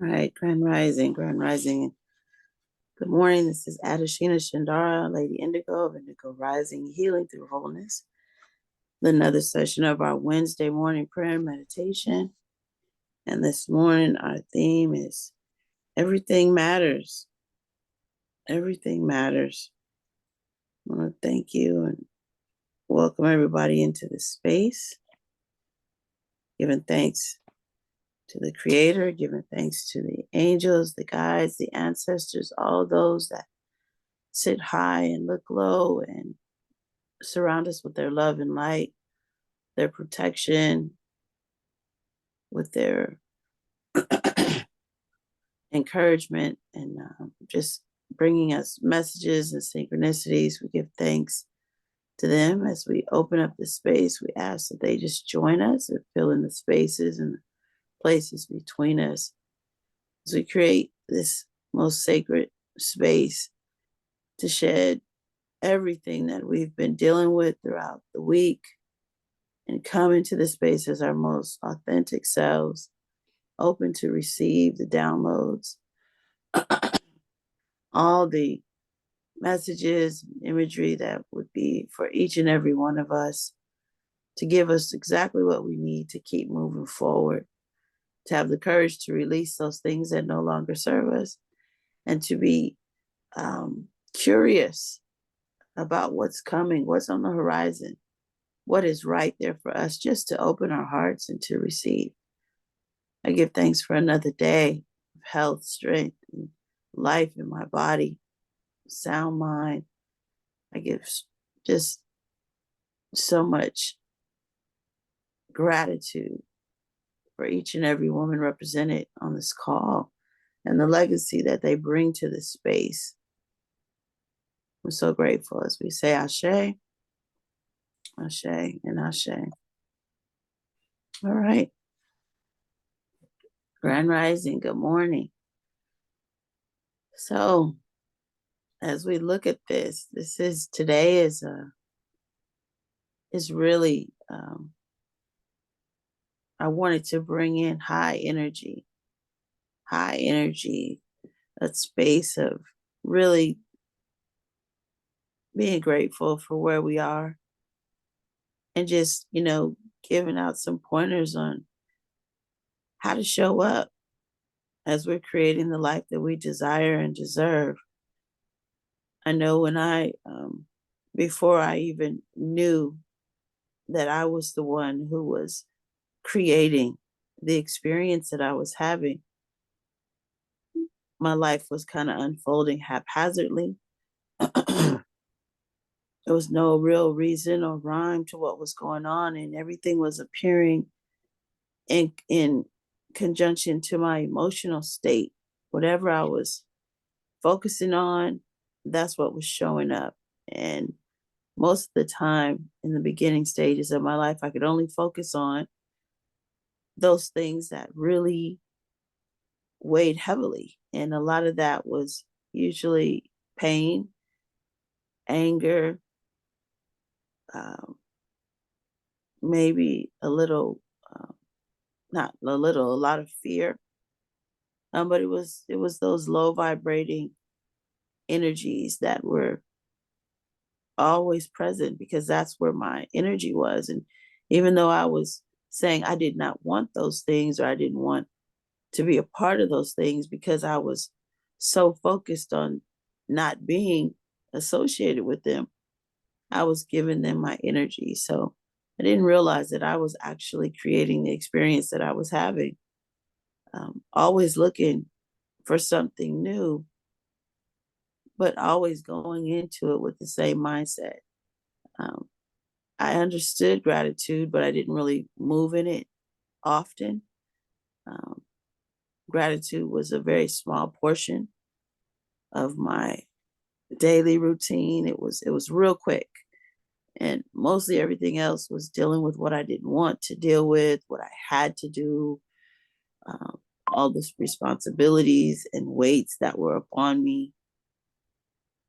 All right, Grand Rising, Grand Rising. Good morning. This is Adashina Shandara, Lady Indigo of Indigo Rising, Healing Through Wholeness. Another session of our Wednesday morning prayer and meditation. And this morning, our theme is Everything Matters. Everything matters. I want to thank you and welcome everybody into this space. Giving thanks to the Creator, giving thanks to the angels, the guides, the ancestors, all those that sit high and look low and surround us with their love and light, their protection, with their encouragement, and just bringing us messages and synchronicities. We give thanks to them as we open up the space. We ask that they just join us and fill in the spaces and places between us as we create this most sacred space to shed everything that we've been dealing with throughout the week and come into the space as our most authentic selves, open to receive the downloads, all the messages, imagery that would be for each and every one of us to give us exactly what we need to keep moving forward, to have the courage to release those things that no longer serve us, and to be curious about what's coming, what's on the horizon, what is right there for us, just to open our hearts and to receive. I give thanks for another day of health, strength, and life in my body, sound mind. I give just so much gratitude for each and every woman represented on this call and the legacy that they bring to this space. I'm so grateful as we say Ashe, Ashe, and Ashe. All right. Grand Rising, good morning. So, as we look at this, today is really, I wanted to bring in high energy, a space of really being grateful for where we are and just, giving out some pointers on how to show up as we're creating the life that we desire and deserve. I know when before I even knew that I was the one who was creating the experience that I was having, my life was kind of unfolding haphazardly. There was no real reason or rhyme to what was going on, and everything was appearing in conjunction to my emotional state. Whatever I was focusing on, that's what was showing up. And most of the time in the beginning stages of my life, I could only focus on those things that really weighed heavily. And a lot of that was usually pain, anger, maybe a little, not a little, a lot of fear. But it was those low vibrating energies that were always present because that's where my energy was. And even though I was saying I did not want those things or I didn't want to be a part of those things because I was so focused on not being associated with them, I was giving them my energy. So I didn't realize that I was actually creating the experience that I was having. Always looking for something new, but always going into it with the same mindset. Um, I understood gratitude, but I didn't really move in it often. Um, Gratitude was a very small portion of my daily routine. It was real quick, and mostly everything else was dealing with what I didn't want to deal with, what I had to do, um, all the responsibilities and weights that were upon me,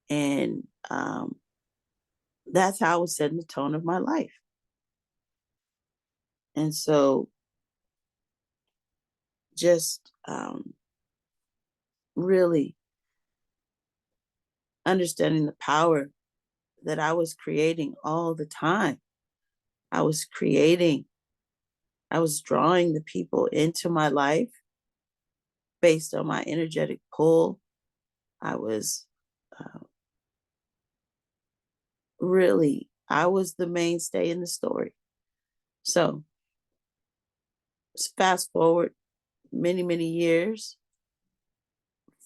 and that's how I was setting the tone of my life. And so, just really understanding the power that I was creating all the time. I was creating, I was drawing the people into my life based on my energetic pull. I was uh, I was the mainstay in the story. So fast forward many, many years,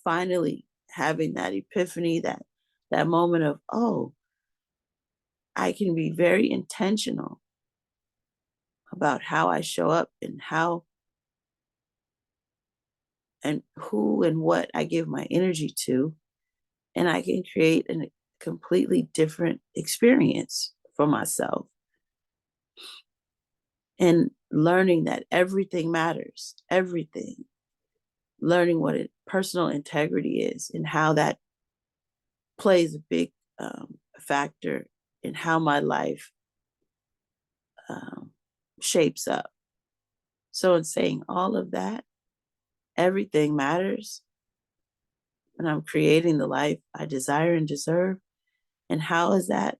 finally having that epiphany, that moment of, oh, I can be very intentional about how I show up and how and who and what I give my energy to. And I can create a completely different experience for myself. And learning that everything matters, everything, learning what personal integrity is and how that plays a big factor in how my life um, shapes up. So, in saying all of that, everything matters, and I'm creating the life I desire and deserve. And how is that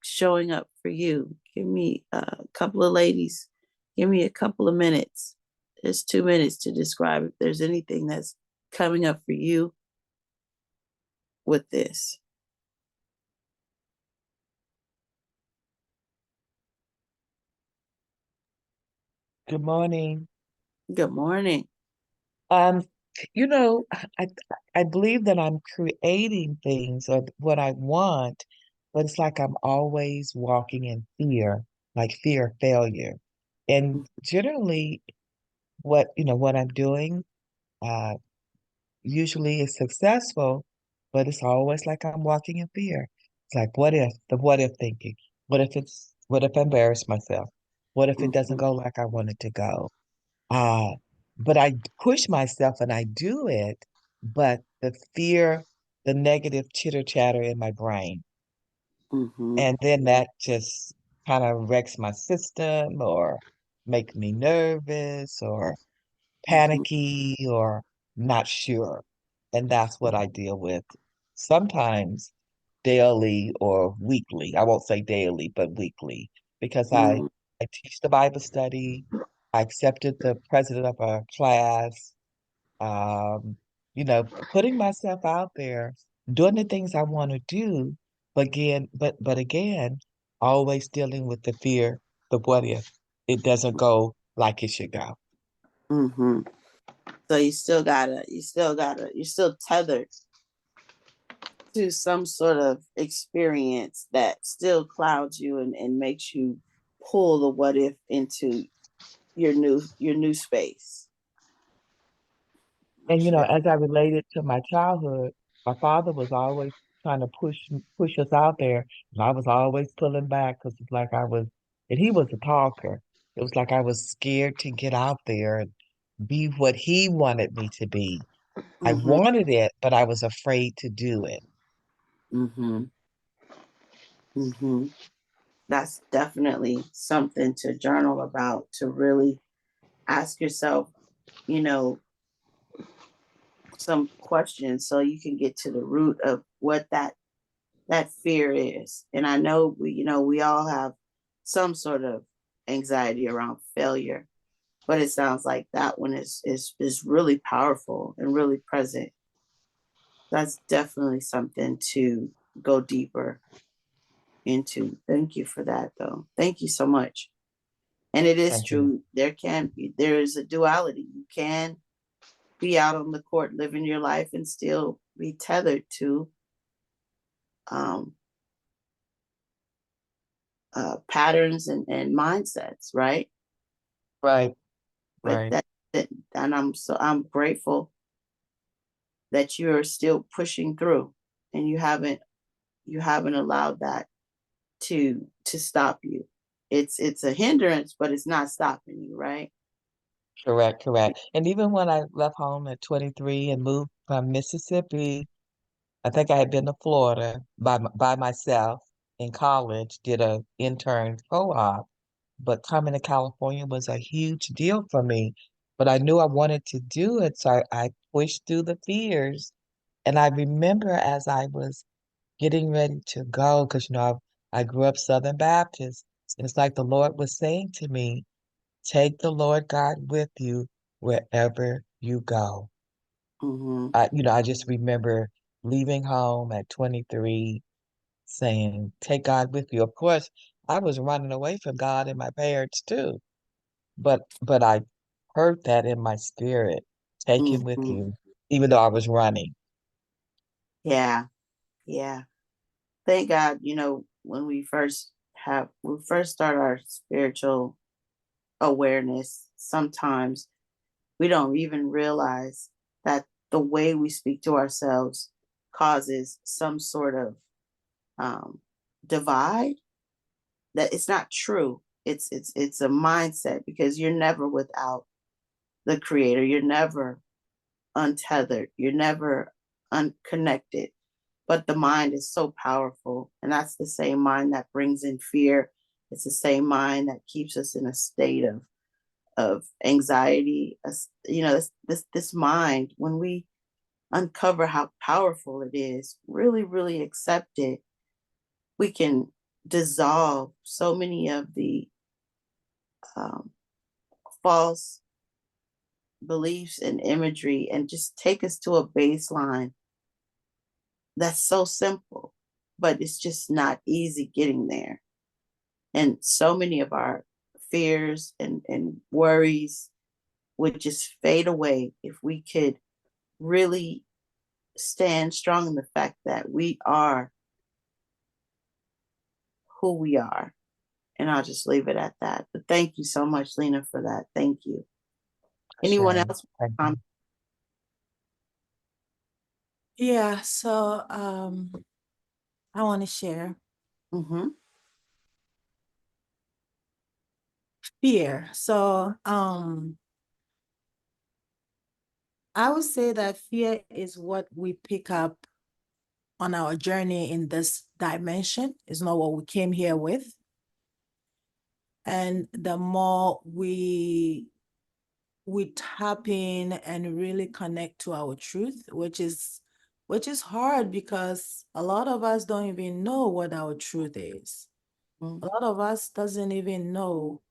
showing up for you? Give me a couple of ladies, give me a couple of minutes. It's 2 minutes to describe if there's anything that's coming up for you with this. Good morning. Good morning. Um, you know, I I believe that I'm creating things of what I want, but it's like I'm always walking in fear, like fear of failure. And generally what I'm doing, uh, usually is successful, but it's always like I'm walking in fear. It's like, what if, the what if thinking? What if I embarrass myself? What if it doesn't Mm-hmm, go like I want it to go? Uh, but I push myself and I do it, but the fear, the negative chitter chatter in my brain, mm-hmm, and then that just kind of wrecks my system or make me nervous or mm-hmm, panicky or not sure. And that's what I deal with sometimes daily or weekly. I won't say daily, but weekly, because mm-hmm, I teach the Bible study. I accepted the president of our class. Um, putting myself out there, doing the things I want to do, but again, always dealing with the fear, the what if it doesn't go like it should go. mm-hmm. So you're still tethered to some sort of experience that still clouds you and makes you pull the what if into your new space. And Sure. as I related to my childhood, my father was always trying to push us out there, and I was always pulling back because it's like and he was a talker. It was like I was scared to get out there and be what he wanted me to be. I Mm-hmm. wanted it, but I was afraid to do it. Mm-hmm. Mm-hmm. That's definitely something to journal about, to really ask yourself, you know, some questions so you can get to the root of what that fear is. And I know we all have some sort of anxiety around failure, but it sounds like that one is really powerful and really present. That's definitely something to go deeper into. Thank you for that though. Thank you so much. And it is Thank you. true. There is a duality. You can be out on the court living your life and still be tethered to um, patterns and mindsets, right? Right, But right. that, and I'm grateful that you're still pushing through, and you haven't allowed that to stop you. It's a hindrance, but it's not stopping you, right? Correct, correct. And even when I left home at 23 and moved from Mississippi, I think I had been to Florida by myself in college, did a intern co-op, but coming to California was a huge deal for me but I knew I wanted to do it. So I pushed through the fears. And I remember as I was getting ready to go, because, I grew up Southern Baptist. And it's like the Lord was saying to me, take the Lord God with you wherever you go. Mm-hmm. I just remember leaving home at 23 saying, take God with you. Of course, I was running away from God and my parents too. But I heard that in my spirit, take him with Mm-hmm. you, even though I was running. Yeah. Yeah. Thank God, when we first start our spiritual awareness, sometimes we don't even realize that the way we speak to ourselves causes some sort of um, divide. That it's not true. It's a mindset, because you're never without the creator. You're never untethered. You're never unconnected. But the mind is so powerful, and that's the same mind that brings in fear. It's the same mind that keeps us in a state of anxiety. This mind, when we uncover how powerful it is, really, really accept it, we can dissolve so many of the um, false beliefs and imagery, and just take us to a baseline that's so simple, but it's just not easy getting there. And so many of our fears and worries would just fade away if we could really stand strong in the fact that we are who we are. And I'll just leave it at that. But thank you so much, Lena, for that. Thank you. Anyone Shay, else? thank you. Yeah, so I want to share Mm-hmm. fear. So I would say that fear is what we pick up on our journey in this dimension. It's not what we came here with. And the more we tap in and really connect to our truth, which is hard because a lot of us don't even know what our truth is. A lot of us doesn't even know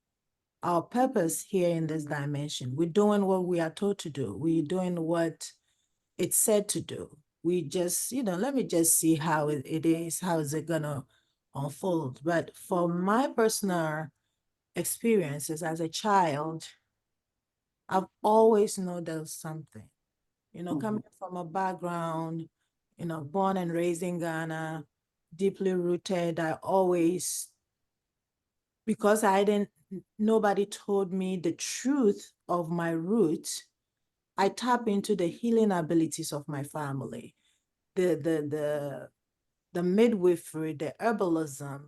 our purpose here in this dimension. We're doing what we are told to do. We're doing what it's said to do. We just, let me just see how it is, how is it gonna unfold. But for my personal experiences as a child, I've always known there was something, Mm-hmm. coming from a background, born and raised in Ghana, deeply rooted. I always, because nobody told me the truth of my roots, I tap into the healing abilities of my family, the midwifery, the herbalism,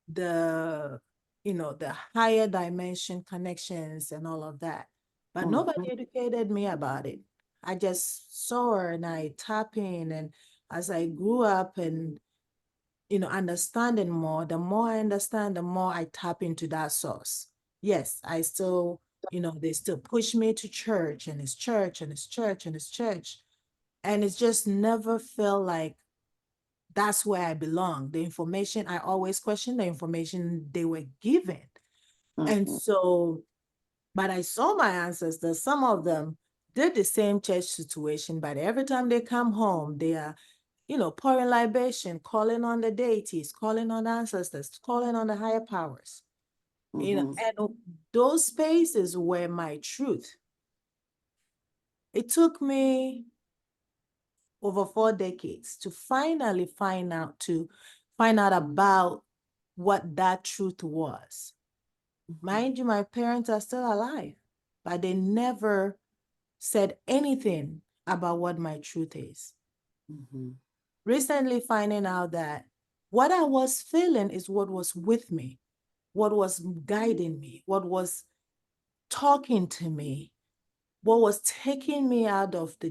the the higher dimension connections and all of that. But Mm-hmm. nobody educated me about it. I just saw her and I tap in, and as I grew up and understanding more, the more I understand, the more I tap into that source. Yes, I still, they still push me to church, and it's church and it's church and it's church. And it's just never felt like that's where I belong. The information, I always question the information they were given. And Mm-hmm. so, but I saw my ancestors, some of them did the same church situation, but every time they come home, they are pouring libation, calling on the deities, calling on ancestors, calling on the higher powers. Mm-hmm. And those spaces were my truth. It took me over 4 decades to finally find out about what that truth was. Mind you, my parents are still alive, but they never said anything about what my truth is. Mm-hmm. Recently finding out that what I was feeling is what was with me, what was guiding me, what was talking to me, what was taking me out of the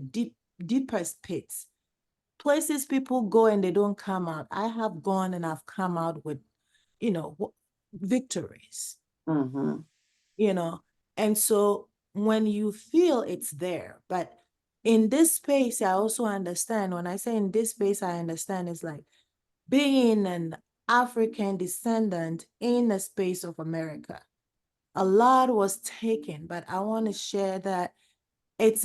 deepest pits. Places people go and they don't come out. I have gone and I've come out with, victories, Mm-hmm. you know. And so when you feel it's there. But in this space, I also understand, when I say in this space, I understand it's like being an African descendant in the space of America. A lot was taken, but I want to share that it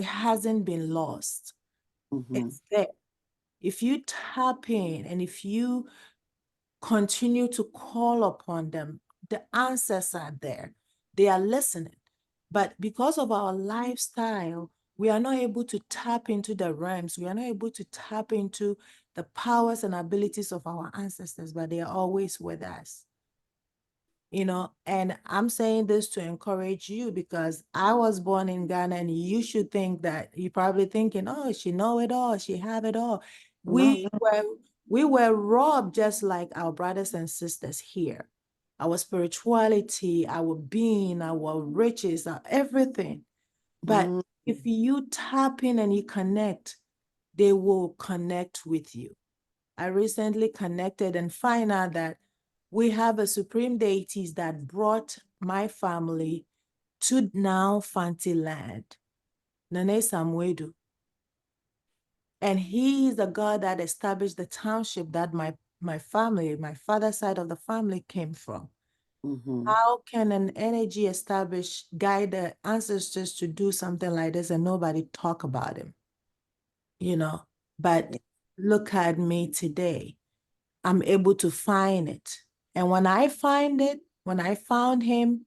hasn't been lost. Mhm. It's there. If you tap in and if you continue to call upon them, the answers are there. They are listening. But because of our lifestyle, we are not able to tap into the realms. We are not able to tap into the powers and abilities of our ancestors, but they are always with us. And I'm saying this to encourage you because I was born in Ghana, and you should think that you're probably thinking, oh, she know it all, she have it all. We were robbed just like our brothers and sisters here. Our spirituality, our being, our riches, our everything. But Mm. if you tap in and you connect, they will connect with you. I recently connected and find out that we have a supreme deities that brought my family to now Fanti land, Nane Samwedu. And he is the God that established the township that my family, my father's side of the family came from. Mhm. How can an energy guide the ancestors to do something like this and nobody talk about him? But look at me today. I'm able to find it. And when I found him,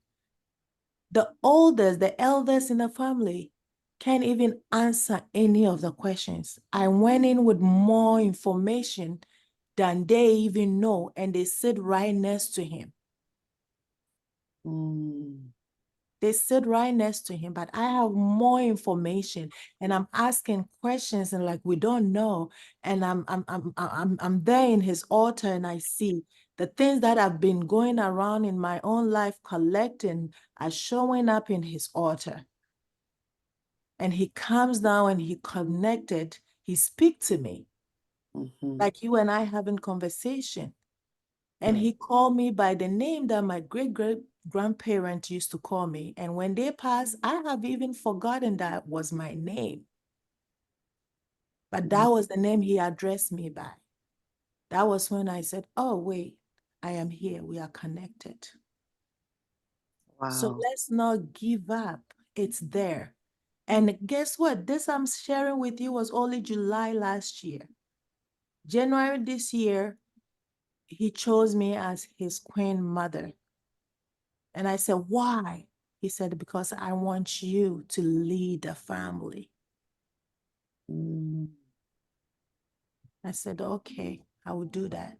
the elders in the family can't even answer any of the questions. I went in with more information than they even know, and they sit right next to him. Mm. They sit right next to him, but I have more information, and I'm asking questions, and like, we don't know. And I'm there in his altar, and I see the things that have been going around in my own life collecting are showing up in his altar. And he comes down and he connected. He speak to me Mhm. like you and I having conversation. And he called me by the name that my great-great-grandparents used to call me. And when they passed, I have even forgotten that was my name. But that was the name he addressed me by. That was when I said, oh, wait, I am here. We are connected. So Wow. let's not give up. It's there. And guess what? This I'm sharing with you was only July last year. January this year, he chose me as his queen mother. And I said, why? He said, because I want you to lead the family. Mm. I said, okay, I will do that.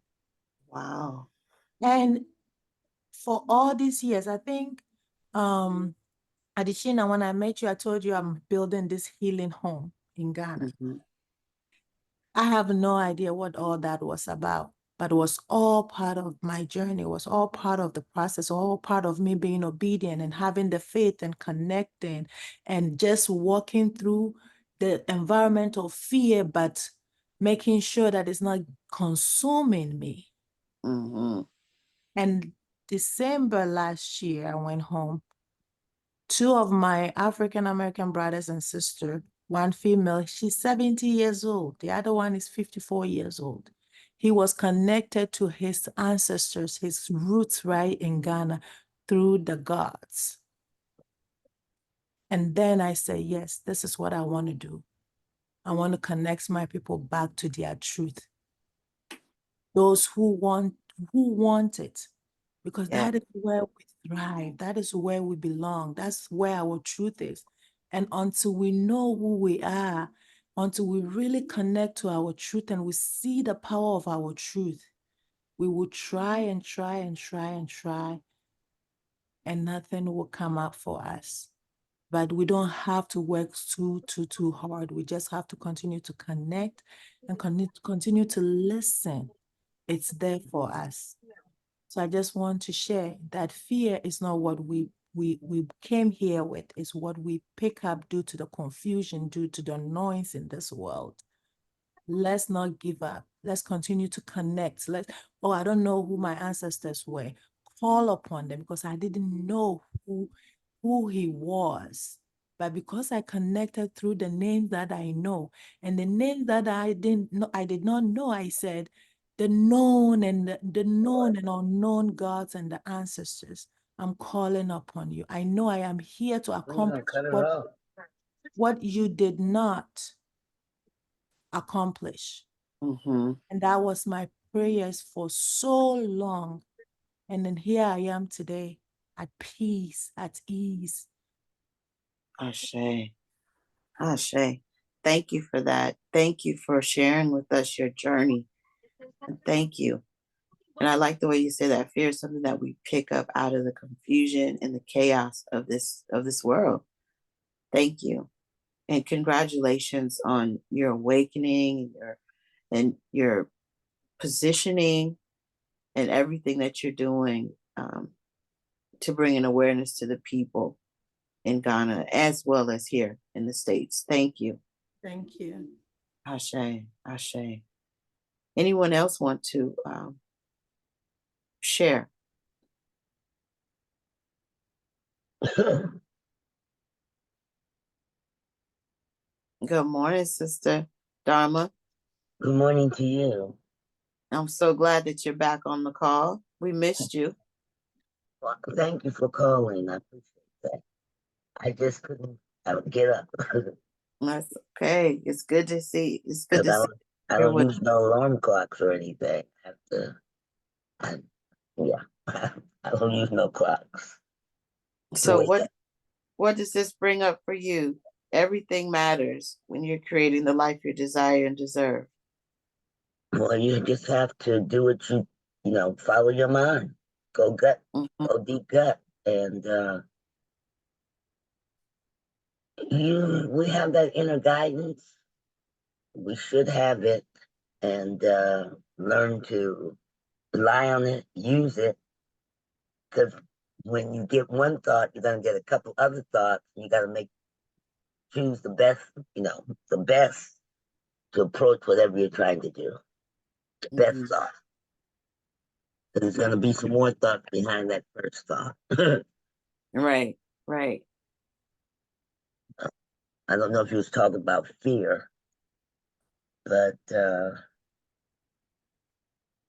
Wow. And for all these years, I think, Adishina, when I met you, I told you I'm building this healing home in Ghana. Mhm. I have no idea what all that was about, but it was all part of my journey. It was all part of the process, all part of me being obedient and having the faith and connecting and just walking through the environmental fear, but making sure that it's not consuming me. Mhm. And December last year, I went home. Two of my African-American brothers and sister, one female, she's 70 years old. The other one is 54 years old. He was connected to his ancestors, his roots right in Ghana through the gods. And then I said, yes, this is what I want to do. I want to connect my people back to their truth. Those who want it, because Yeah. that is where we thrive. That is where we belong. That's where our truth is. And until we know who we are, until we really connect to our truth and we see the power of our truth, we will try and try and try and try, and nothing will come up for us. But we don't have to work too hard. We just have to continue to connect and continue to listen. It's there for us. So I just want to share that fear is not what we came here with. It's what we pick up due to the confusion, due to the noise in this world. Let's not give up. Let's continue to connect. I don't know who my ancestors were. Call upon them because I didn't know who who he was. But because I connected through the names that I know and the names that I did not know, I said, the known and the known and unknown gods and the ancestors, I'm calling upon you. I know I am here to accomplish what you did not accomplish. Mm-hmm. And that was my prayers for so long. And then here I am today, at peace, at ease. Ashe. Ashe. Thank you for that. Thank you for sharing with us your journey. And thank you. And I like the way you say that fear is something that we pick up out of the confusion and the chaos of this world. Thank you. And congratulations on your awakening and your positioning and everything that you're doing to bring an awareness to the people in Ghana as well as here in the States. Thank you. Thank you. Ashe. Ashe. Anyone else want to share? Good morning, Sister Dharma. Good morning to you. I'm so glad that you're back on the call. We missed you. Well, thank you for calling. I appreciate that. I just couldn't get up That's okay. It's good to see. It's good because to see. I You're don't with. use no alarm clocks or anything. I have to, yeah, I don't use no clocks. So Wake up. what does this bring up for you? Everything matters when you're creating the life you desire and deserve. Well, you just have to do what follow your mind. Go gut, Mhm. go deep gut, and we have that inner guidance. We should have it, and learn to rely on it, use it, because when you get one thought, you're gonna get a couple other thoughts. And you gotta choose the best, the best to approach whatever you're trying to do. The best Mhm. thought. There's gonna be some more thoughts behind that first thought. Right, right. I don't know if you was talking about fear, but if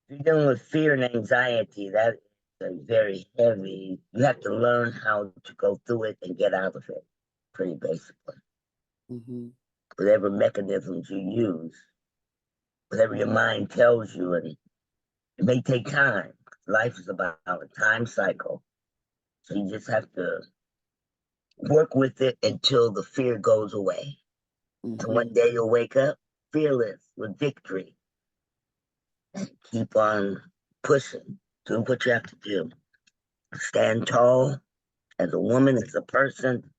you're dealing with fear and anxiety, that is a very heavy. You have to learn how to go through it and get out of it, pretty basically. Mm-hmm. Whatever mechanisms you use, whatever your mind tells you, and it may take time. Life is about a time cycle. So you just have to work with it until the fear goes away. And Mm-hmm. one day you'll wake up fearless with victory. And keep on pushing, doing what you have to do. Stand tall as a woman, as a person,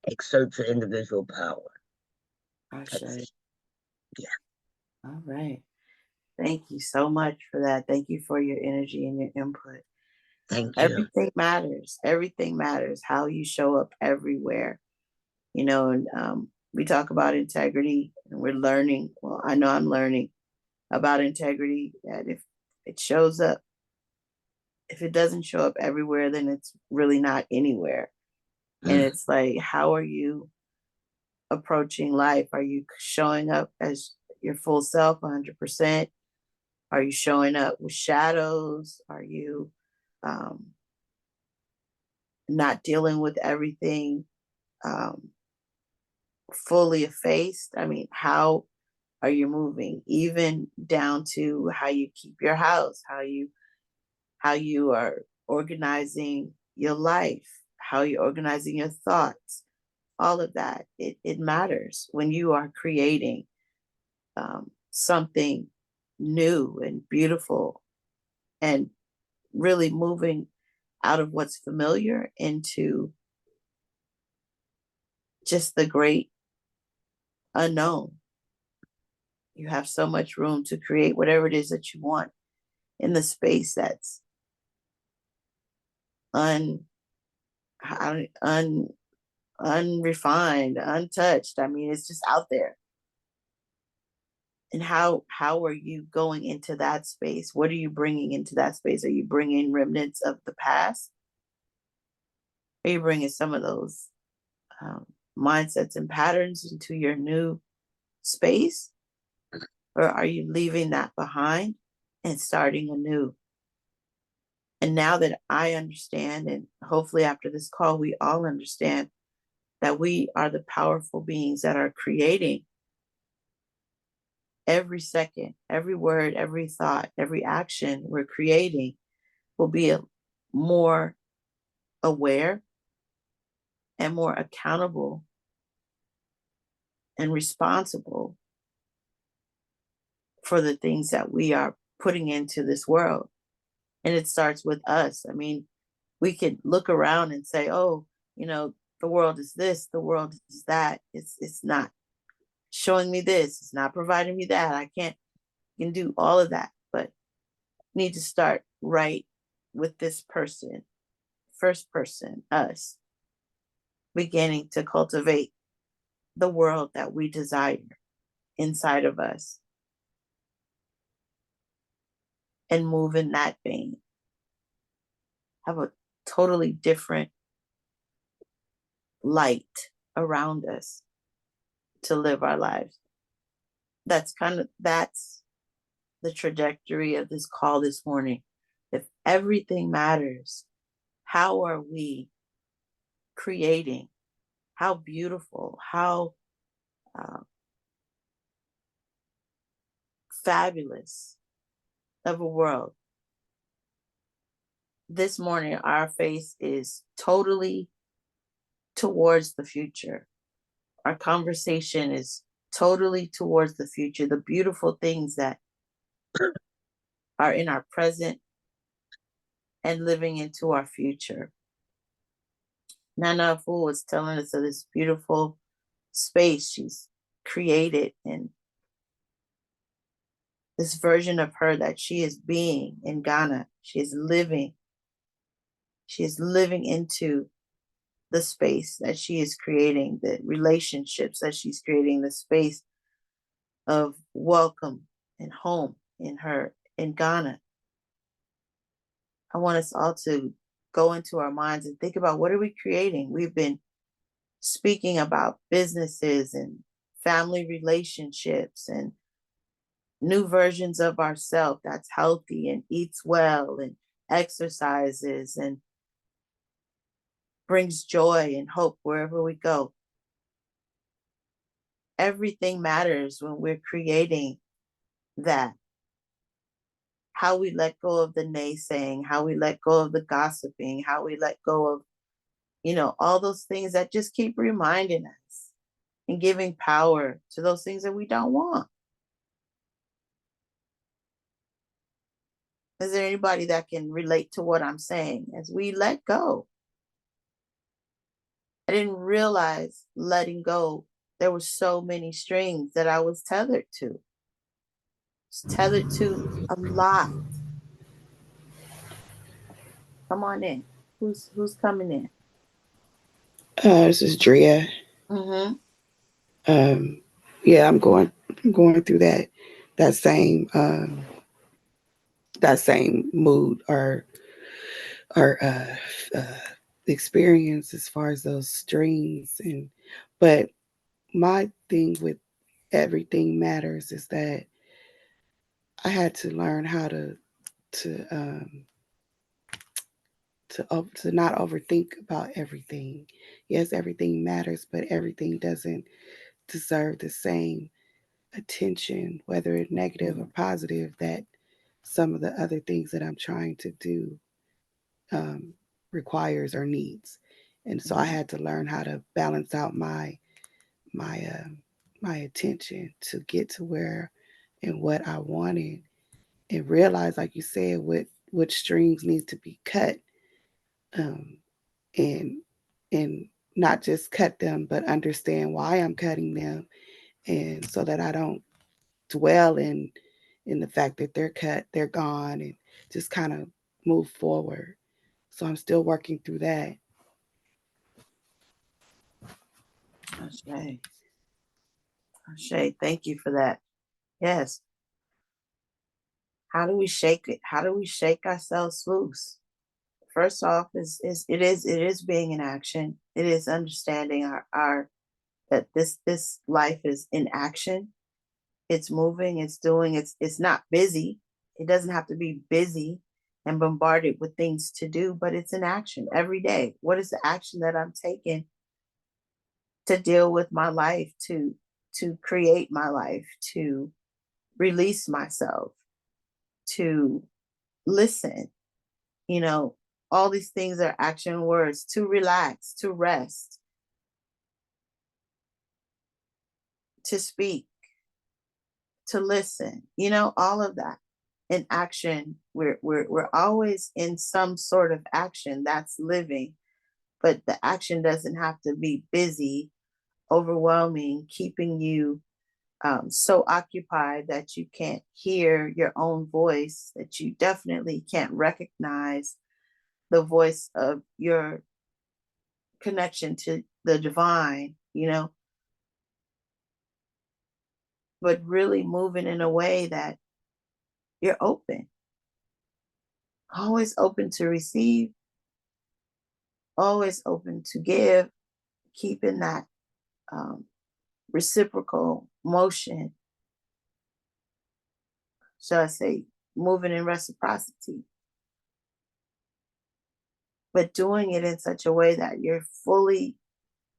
exert your individual power. Ashe. Yeah. All right. Thank you so much for that. Thank you for your energy and your input. Thank you. Everything matters. Everything matters. How you show up everywhere. And we talk about integrity, and we're learning. Well, I know I'm learning about integrity. That if it shows up, if it doesn't show up everywhere, then it's really not anywhere. And it's like, how are you approaching life? Are you showing up as your full self 100%? Are you showing up with shadows? Are you um, not dealing with everything um, fully effaced? I mean, how are you moving? Even down to how you keep your house, how you are organizing your life, how you're organizing your thoughts. All of that, it matters when you are creating something new and beautiful and really moving out of what's familiar into just the great unknown. You have so much room to create whatever it is that you want in the space that's un, un unrefined, untouched. I mean, it's just out there. And how are you going into that space? What are you bringing into that space? Are you bringing remnants of the past? Are you bringing some of those mindsets and patterns into your new space? Or are you leaving that behind and starting anew? And now that I understand, and hopefully after this call, we all understand that we are the powerful beings that are creating every second, every word, every thought, every action we're creating will be more aware and more accountable and responsible for the things that we are putting into this world. And it starts with us. I mean, we could look around and say, oh, you know, the world is this, the world is that. It's not showing me this, it's not providing me that. I can do all of that, but need to start right with this person, first person, us, beginning to cultivate the world that we desire inside of us and move in that vein. Have a totally different light around us to live our lives. That's the trajectory of this call this morning. If everything matters, how are we creating? How beautiful, how fabulous of a world. This morning, our face is totally towards the future. Our conversation is totally towards the future, the beautiful things that are in our present and living into our future. Nana Afu was telling us of this beautiful space she's created and this version of her that she is being in Ghana. She is living into the space that she is creating, the relationships that she's creating, the space of welcome and home in Ghana. I want us all to go into our minds and think about, what are we creating? We've been speaking about businesses and family relationships and new versions of ourselves that's healthy and eats well and exercises and brings joy and hope wherever we go. Everything matters when we're creating that. How we let go of the naysaying, how we let go of the gossiping, how we let go of, all those things that just keep reminding us and giving power to those things that we don't want. Is there anybody that can relate to what I'm saying? As we let go, I didn't realize letting go, there were so many strings that I was tethered to. Tethered to a lot. Come on in. Who's coming in? This is Drea. Mm-hmm. Yeah, I'm going through that same mood or experience as far as those strings. But my thing with everything matters is that I had to learn how to not overthink about everything. Yes, everything matters, but everything doesn't deserve the same attention, whether it's negative or positive, that some of the other things that I'm trying to do requires or needs. And so I had to learn how to balance out my my attention to get to where and what I wanted, and realize, like you said, what strings need to be cut, um, and and not just cut them, but understand why I'm cutting them, and so that I don't dwell in the fact that they're cut, they're gone, and just kind of move forward. So I'm still working through that. Ashay. Ashay, thank you for that. Yes. How do we shake it? How do we shake ourselves loose first off it is being in action. It is understanding our that this life is in action. It's moving, it's doing, it's not busy. It doesn't have to be busy and bombarded with things to do, but it's in action every day. What is the action that I'm taking to deal with my life, to create my life, to release myself, to listen? You know, all these things are action words. To relax, to rest, to speak, to listen, all of that in action. We're always in some sort of action. That's living. But the action doesn't have to be busy, overwhelming, keeping you so occupied that you can't hear your own voice, that you definitely can't recognize the voice of your connection to the divine, but really moving in a way that you're open, always open to receive, always open to give, keeping that reciprocal motion, shall I say, moving in reciprocity, but doing it in such a way that you're fully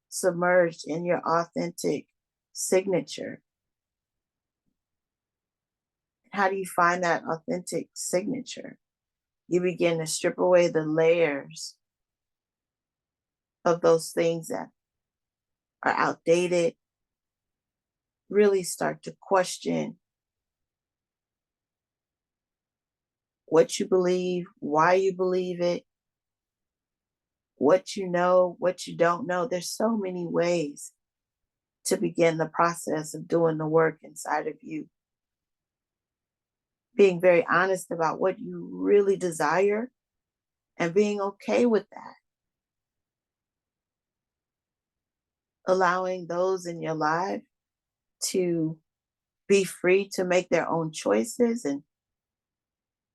submerged in your authentic signature. How do you find that authentic signature? You begin to strip away the layers of those things that are outdated, really start to question what you believe, why you believe it, what you know, what you don't know. There's so many ways to begin the process of doing the work inside of you. Being very honest about what you really desire and being okay with that. Allowing those in your life to be free to make their own choices and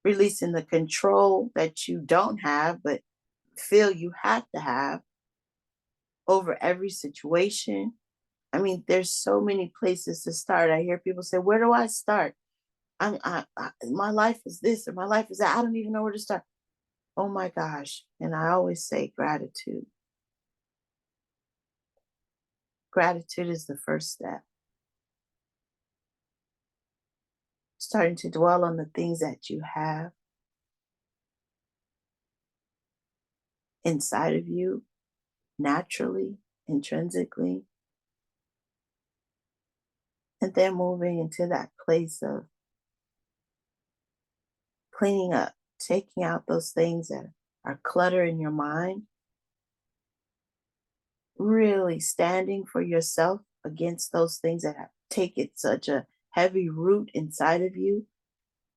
releasing the control that you don't have, but feel you have to have over every situation. I mean, there's so many places to start. I hear people say, where do I start? My life is this or my life is that. I don't even know where to start. Oh my gosh. And I always say gratitude. Gratitude is the first step. Starting to dwell on the things that you have inside of you, naturally, intrinsically, and then moving into that place of cleaning up, taking out those things that are clutter in your mind, really standing for yourself against those things that have taken such a heavy root inside of you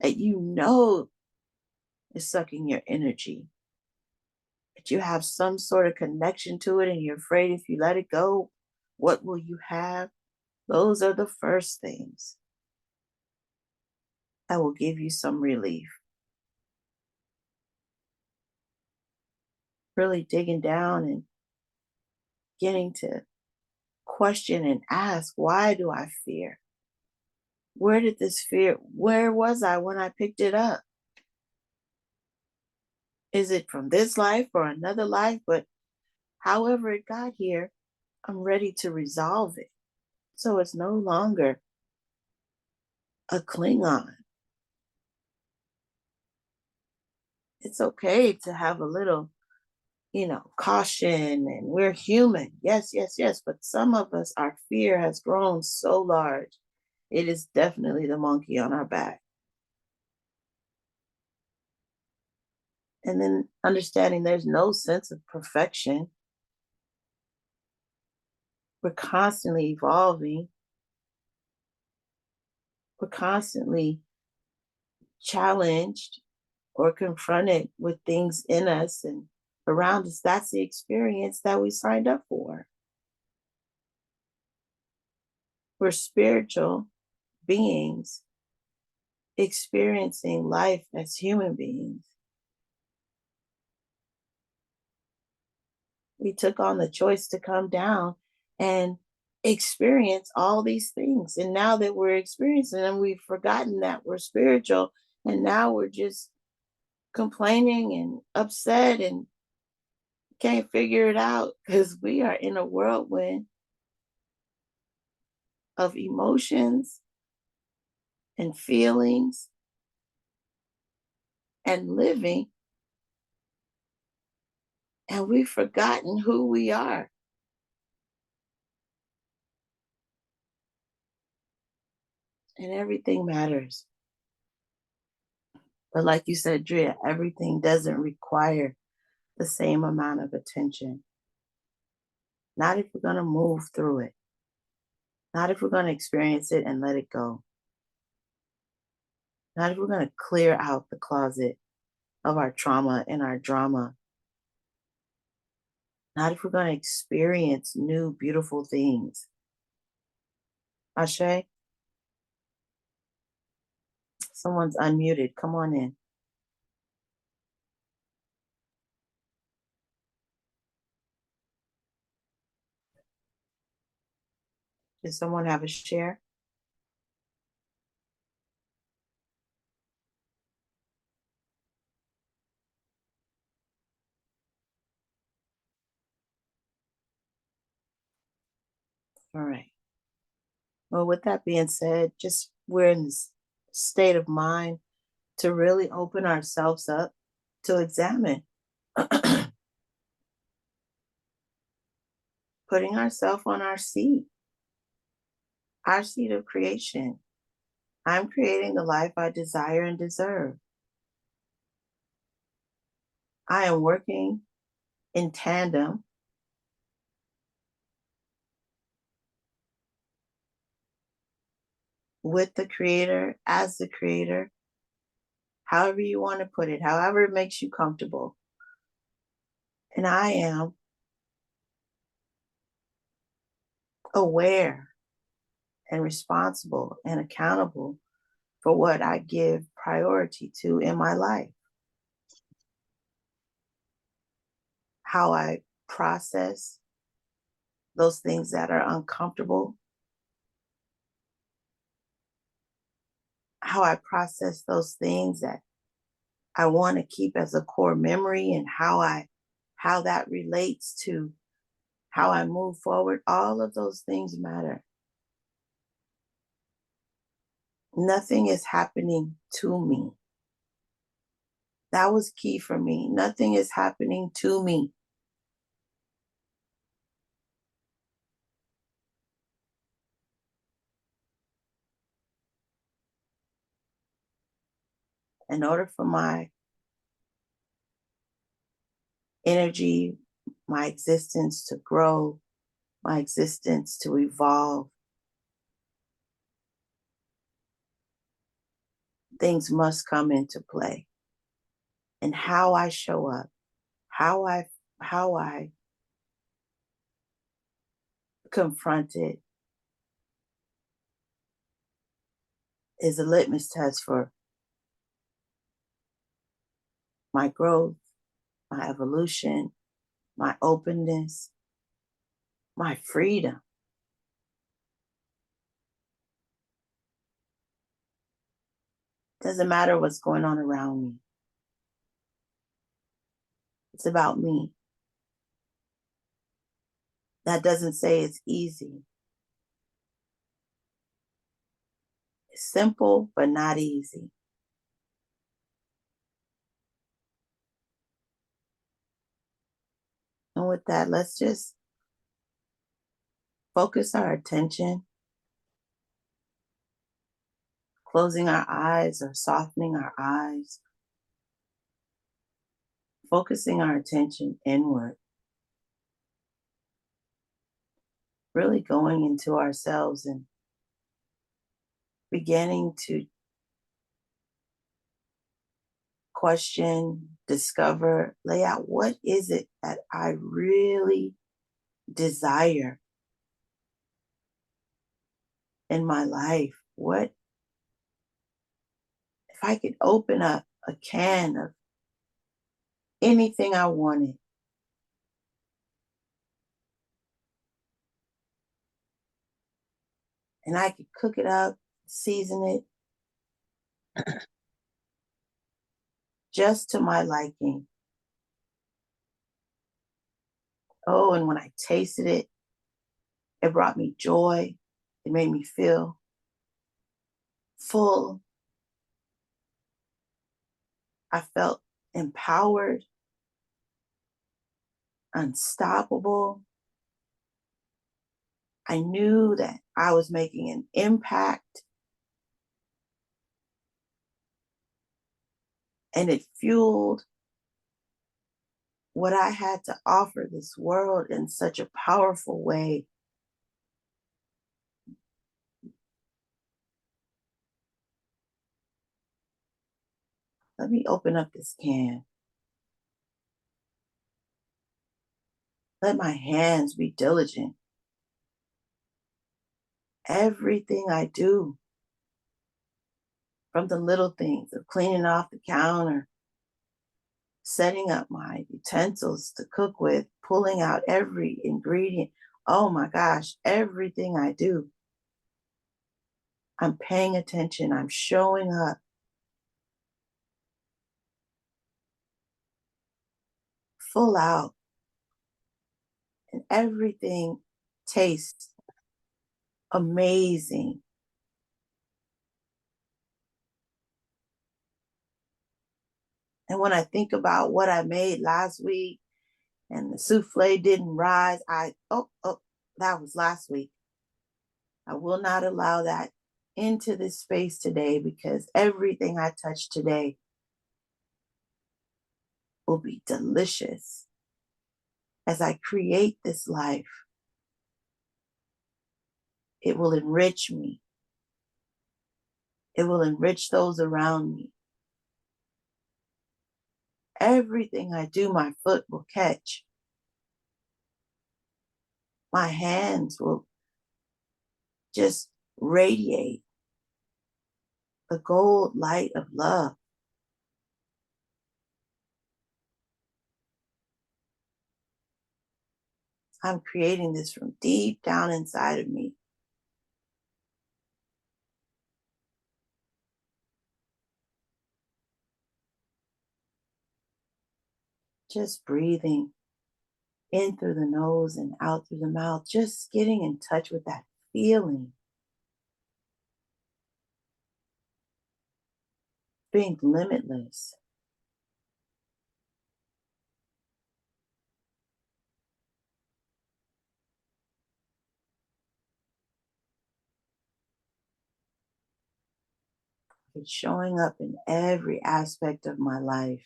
that is sucking your energy. But you have some sort of connection to it and you're afraid if you let it go, what will you have? Those are the first things that will give you some relief. Really digging down and getting to question and ask, why do I fear? Where did this fear, where was I when I picked it up? Is it from this life or another life? But however it got here, I'm ready to resolve it. So it's no longer a Klingon. It's okay to have a little, caution, and we're human. Yes, yes, yes. But some of us, our fear has grown so large. It is definitely the monkey on our back. And then understanding there's no sense of perfection. We're constantly evolving. We're constantly challenged or confronted with things in us and around us. That's the experience that we signed up for. We're spiritual beings experiencing life as human beings. We took on the choice to come down and experience all these things. And now that we're experiencing them, we've forgotten that we're spiritual. And now we're just complaining and upset and can't figure it out because we are in a whirlwind of emotions and feelings and living. And we've forgotten who we are. And everything matters. But like you said, Drea, everything doesn't require the same amount of attention. Not if we're going to move through it. Not if we're going to experience it and let it go. Not if we're going to clear out the closet of our trauma and our drama. Not if we're going to experience new, beautiful things. Ashe? Someone's unmuted. Come on in. Does someone have a share? All right. Well, with that being said, just we're in this state of mind to really open ourselves up to examine, putting ourselves on our seat of creation. I'm creating the life I desire and deserve. I am working in tandem with the creator, as the creator, however you want to put it, however it makes you comfortable. And I am aware and responsible and accountable for what I give priority to in my life. How I process those things that are uncomfortable. How I process those things that I want to keep as a core memory, and how that relates to how I move forward. All of those things matter. Nothing is happening to me. That was key for me. Nothing is happening to me. In order for my energy, my existence to grow, my existence to evolve, things must come into play. And how I show up, how I confront it is a litmus test for my growth, my evolution, my openness, my freedom. Doesn't matter what's going on around me. It's about me. That doesn't say it's easy. It's simple, but not easy. And with that, let's just focus our attention, closing our eyes or softening our eyes, focusing our attention inward, really going into ourselves and beginning to question, discover, lay out what is it that I really desire in my life? What if I could open up a can of anything I wanted? and I could cook it up, season it just to my liking. Oh, and when I tasted it, it brought me joy. It made me feel full. I felt empowered, unstoppable. I knew that I was making an impact, and it fueled what I had to offer this world in such a powerful way. Let me open up this can. Let my hands be diligent. Everything I do, from the little things of cleaning off the counter, setting up my utensils to cook with, pulling out every ingredient. Oh my gosh, everything I do, I'm paying attention, I'm showing up. Full out, and everything tastes amazing. And when I think about what I made last week and the souffle didn't rise, that was last week. I will not allow that into this space today, because everything I touch today will be delicious as I create this life. It will enrich me. It will enrich those around me. Everything I do, my foot will catch. My hands will just radiate the gold light of love. I'm creating this from deep down inside of me. Just breathing in through the nose and out through the mouth, just getting in touch with that feeling. Being limitless. It's showing up in every aspect of my life.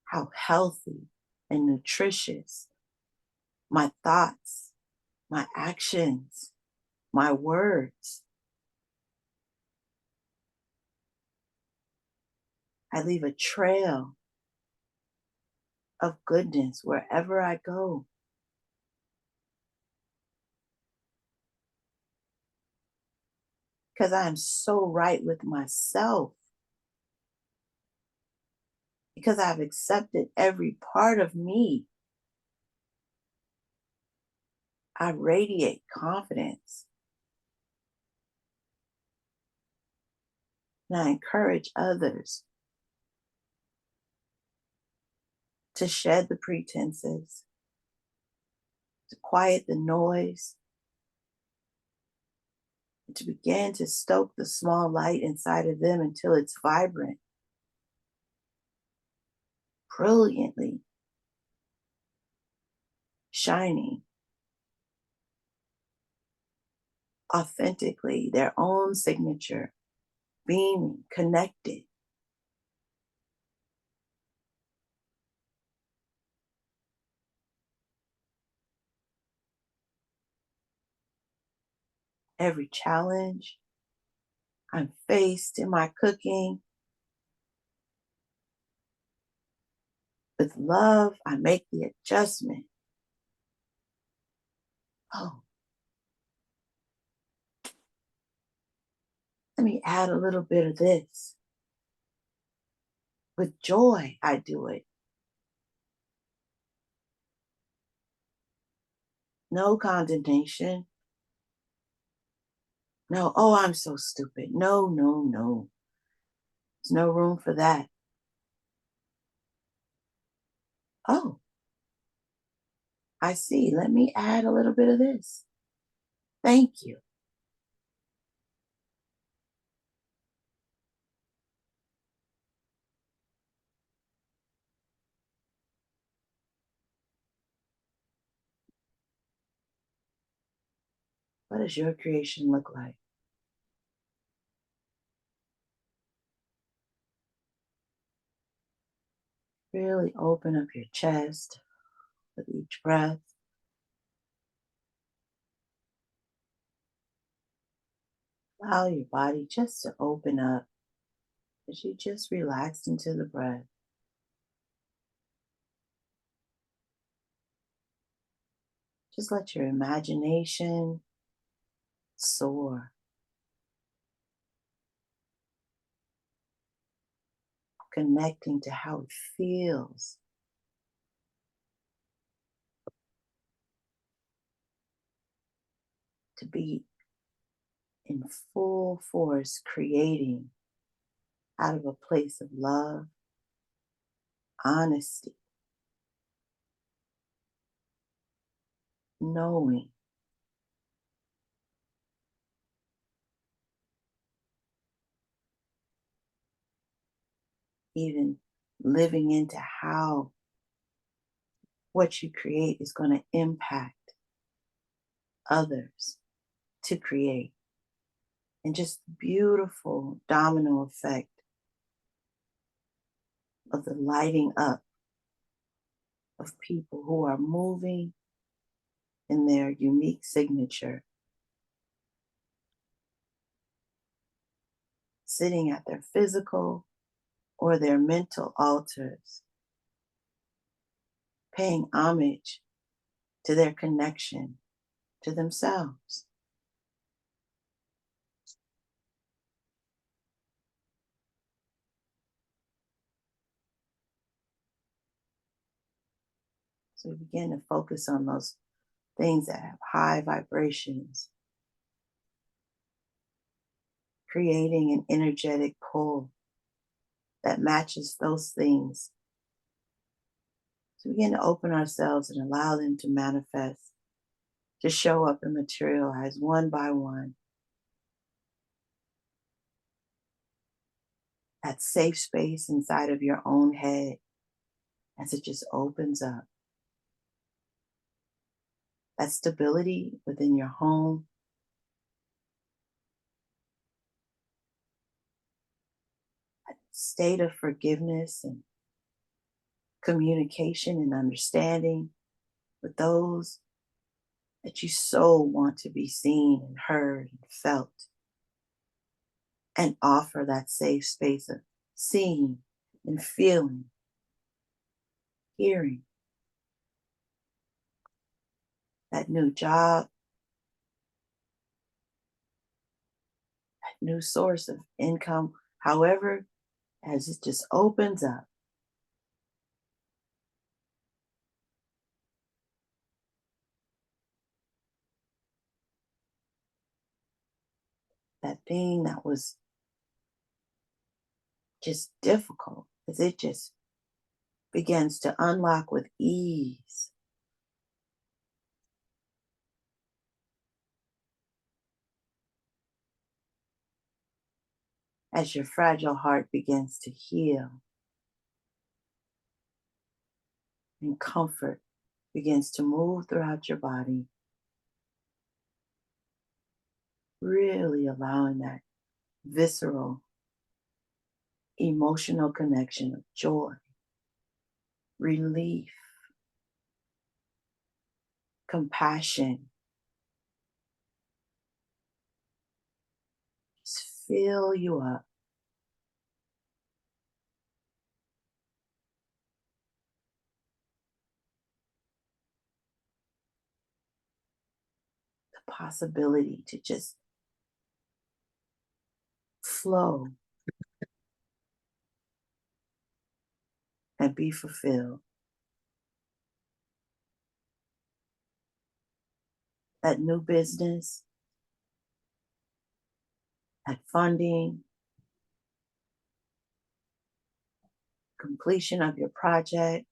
How healthy and nutritious my thoughts, my actions, my words. I leave a trail of goodness wherever I go. Because I am so right with myself. Because I've accepted every part of me. I radiate confidence. And I encourage others to shed the pretenses, to quiet the noise, and to begin to stoke the small light inside of them until it's vibrant, brilliantly shining, authentically, their own signature, beaming, connected. Every challenge I'm faced in my cooking, with love, I make the adjustment. Oh, let me add a little bit of this. With joy, I do it. No condemnation. No, oh, I'm so stupid. No, no, no. There's no room for that. Oh, I see. Let me add a little bit of this. Thank you. What does your creation look like? Really open up your chest with each breath. Allow your body just to open up as you just relax into the breath. Just let your imagination soar. Connecting to how it feels to be in full force, creating out of a place of love, honesty, knowing, even living into how what you create is going to impact others to create. And just beautiful domino effect of the lighting up of people who are moving in their unique signature, sitting at their physical or their mental altars, paying homage to their connection to themselves. So we begin to focus on those things that have high vibrations, creating an energetic pull that matches those things. So we begin to open ourselves and allow them to manifest, to show up and materialize one by one. That safe space inside of your own head as it just opens up. That stability within your home. That state of forgiveness and communication and understanding with those that you so want to be seen and heard and felt. And offer that safe space of seeing and feeling, hearing. That new job, that new source of income, however, as it just opens up. That thing that was just difficult, as it just begins to unlock with ease. As your fragile heart begins to heal and comfort begins to move throughout your body, really allowing that visceral, emotional connection of joy, relief, compassion. Just fill you up. The possibility to just flow and be fulfilled. That new business, that funding, completion of your project,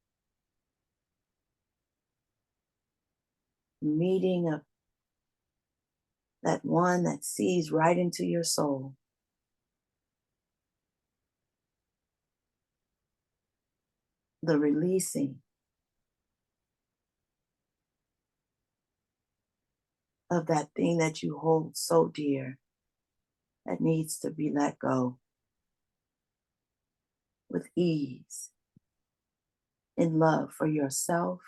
meeting of that one that sees right into your soul. The releasing of that thing that you hold so dear that needs to be let go with ease, in love for yourself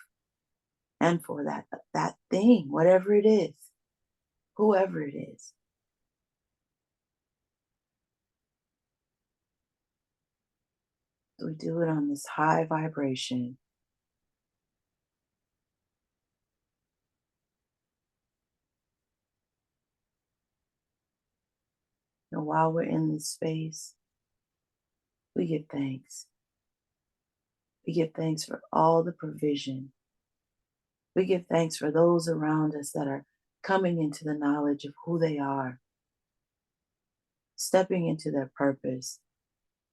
and for that thing, whatever it is, whoever it is. We do it on this high vibration. And while we're in this space, we give thanks. We give thanks for all the provision. We give thanks for those around us that are coming into the knowledge of who they are, stepping into their purpose,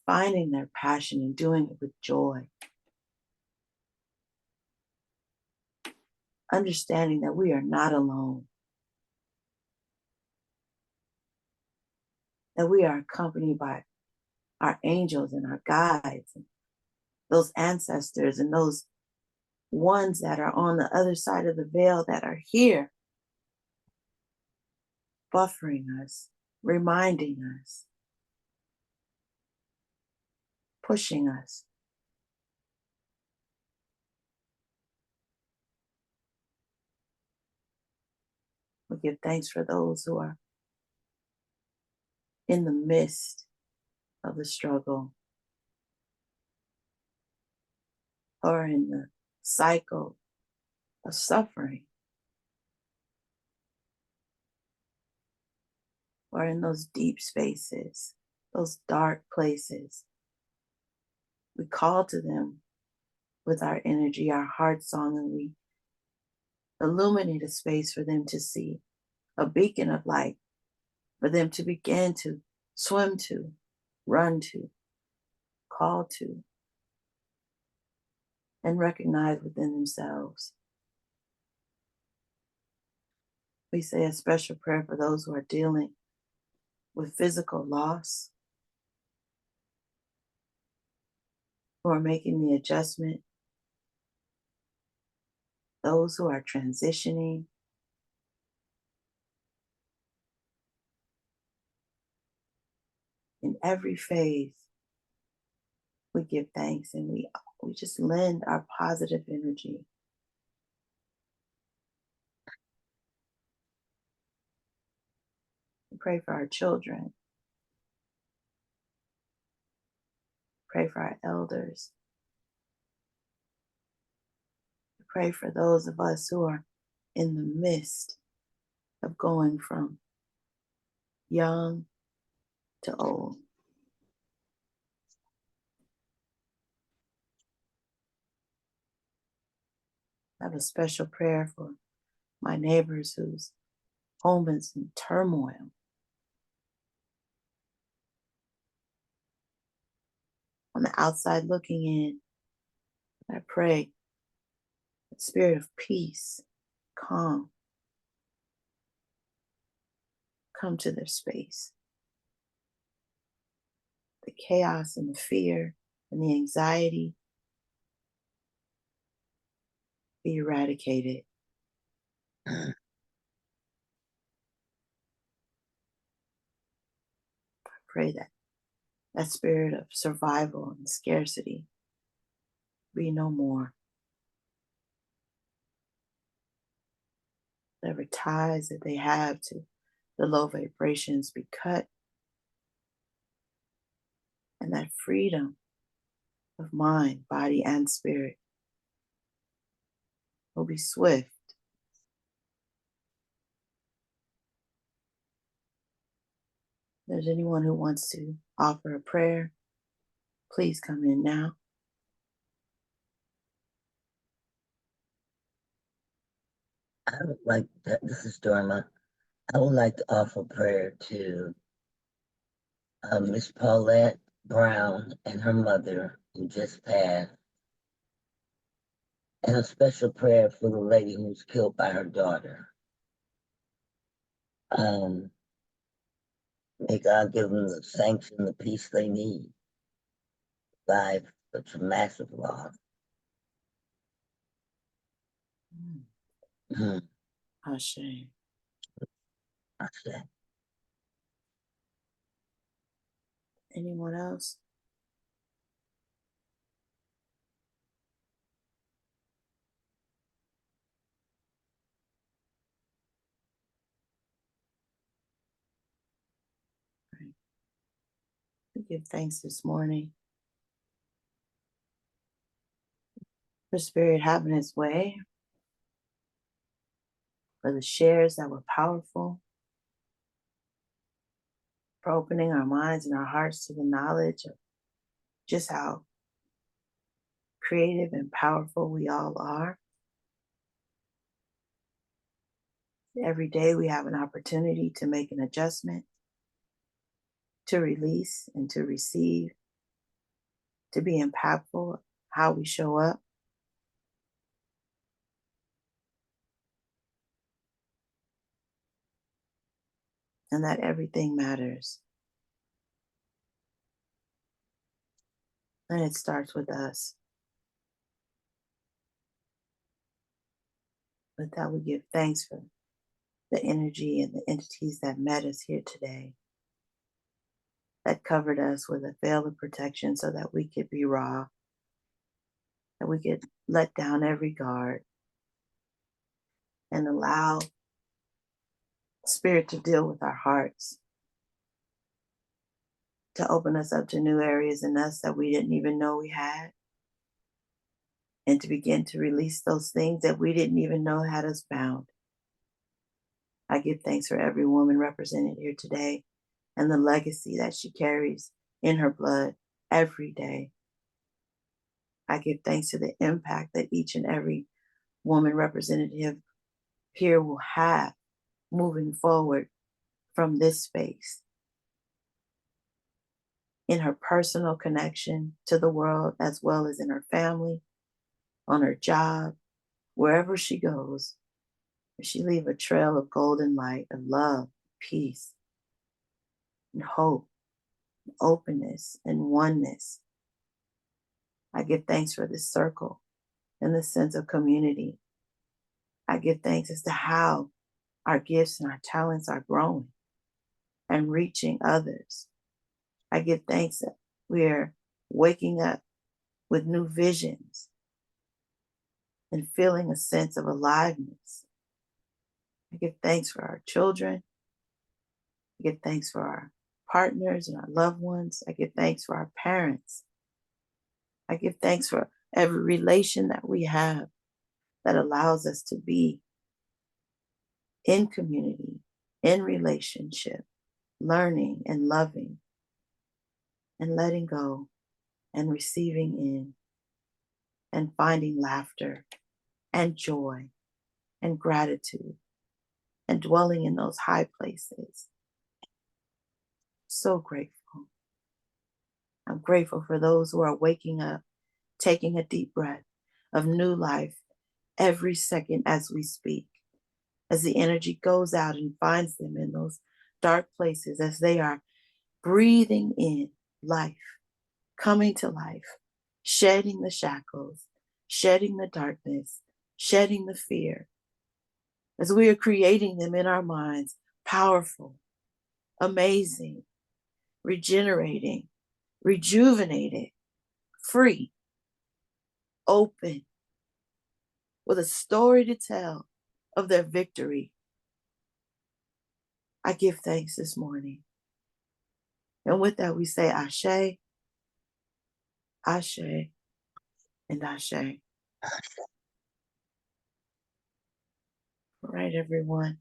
finding their passion and doing it with joy. Understanding that we are not alone, that we are accompanied by our angels and our guides, and those ancestors and those ones that are on the other side of the veil that are here, buffering us, reminding us, pushing us. We give thanks for those who are in the midst of the struggle or in the cycle of suffering or in those deep spaces, those dark places. We call to them with our energy, our heart song, and we illuminate a space for them to see, a beacon of light for them to begin to swim to, run to, call to, and recognize within themselves. We say a special prayer for those who are dealing with physical loss, who are making the adjustment, those who are transitioning, in every phase. We give thanks and we just lend our positive energy. We pray for our children. Pray for our elders. We pray for those of us who are in the midst of going from young to old. I have a special prayer for my neighbors whose home is in turmoil. On the outside looking in, I pray the spirit of peace, calm, come to their space. The chaos and the fear and the anxiety be eradicated. I pray that that spirit of survival and scarcity be no more. Whatever ties that they have to the low vibrations be cut, and that freedom of mind, body, and spirit will be swift. If there's anyone who wants to offer a prayer, please come in now. I would like that. This is Dorma. I would like to offer prayer to Miss Paulette Brown and her mother, who just passed, and a special prayer for the lady who was killed by her daughter. May God give them the sanction, the peace they need by such a massive loss. Mm, Ashe. I said, Anyone else? Right. We give thanks this morning for Spirit having its way, for the shares that were powerful, for opening our minds and our hearts to the knowledge of just how creative and powerful we all are. Every day we have an opportunity to make an adjustment, to release and to receive, to be impactful, how we show up. And that everything matters. And it starts with us. With that, we give thanks for the energy and the entities that met us here today, that covered us with a veil of protection so that we could be raw, that we could let down every guard and allow Spirit to deal with our hearts, to open us up to new areas in us that we didn't even know we had, and to begin to release those things that we didn't even know had us bound. I give thanks for every woman represented here today and the legacy that she carries in her blood every day. I give thanks to the impact that each and every woman representative here will have moving forward from this space in her personal connection to the world, as well as in her family, on her job, wherever she goes. She leave a trail of golden light, of love, peace, and hope, and openness, and oneness. I give thanks for this circle and the sense of community. I give thanks as to how our gifts and our talents are growing and reaching others. I give thanks that we're waking up with new visions and feeling a sense of aliveness. I give thanks for our children. I give thanks for our partners and our loved ones. I give thanks for our parents. I give thanks for every relation that we have that allows us to be in community, in relationship, learning and loving and letting go and receiving in and finding laughter and joy and gratitude and dwelling in those high places. So grateful. I'm grateful for those who are waking up, taking a deep breath of new life every second as we speak, as the energy goes out and finds them in those dark places, as they are breathing in life, coming to life, shedding the shackles, shedding the darkness, shedding the fear, as we are creating them in our minds, powerful, amazing, regenerating, rejuvenated, free, open, with a story to tell of their victory. I give thanks this morning. And with that, we say Ashe, Ashe, and Ashe. All right, everyone.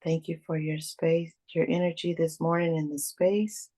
Thank you for your space, your energy this morning in the space.